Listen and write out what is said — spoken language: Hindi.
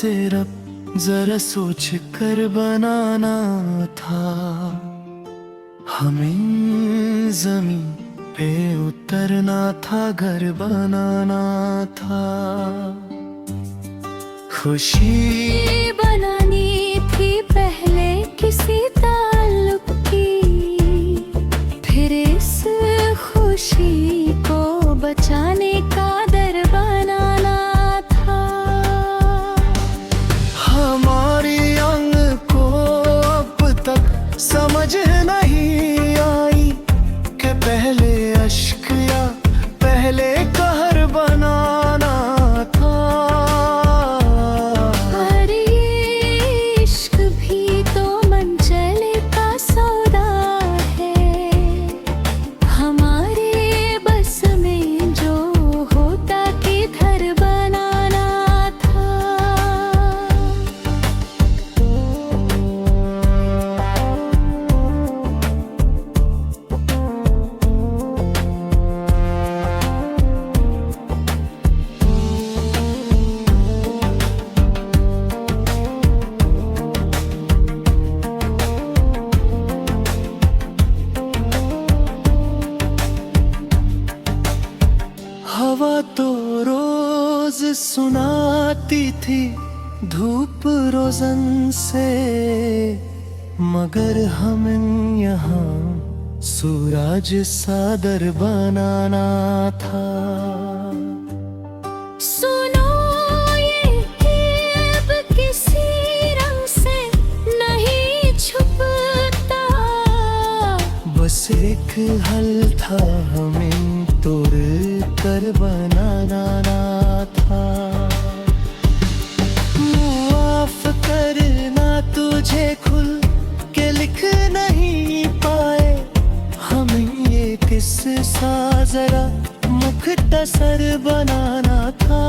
से रब जरा सोच कर बनाना था। हमें जमीन पे उतरना था, घर बनाना था। खुशी बनानी थी पहले किसी ताल्लुक की, फिर इस खुशी को बचाने का दर बनाना था। हमारी अंग को अब तक समझ नहीं आई कि पहले अश्क या पहले कहर बनाना था। पर ये इश्क भी तो मंचले का सौदा है, हमारे बस में जो होता किधर बनाना था। हवा तो रोज सुनाती थी धूप रोजन से, मगर हमें यहाँ सूरज सादर बनाना था। सुनो ये हिब किसी रंग से नहीं छुपता, बस एक हल था हमें तोड़ कर बनाना था। माफ करना तुझे खुल के लिख नहीं पाए, हमें ये किस्सा जरा मुख्तसर बनाना था।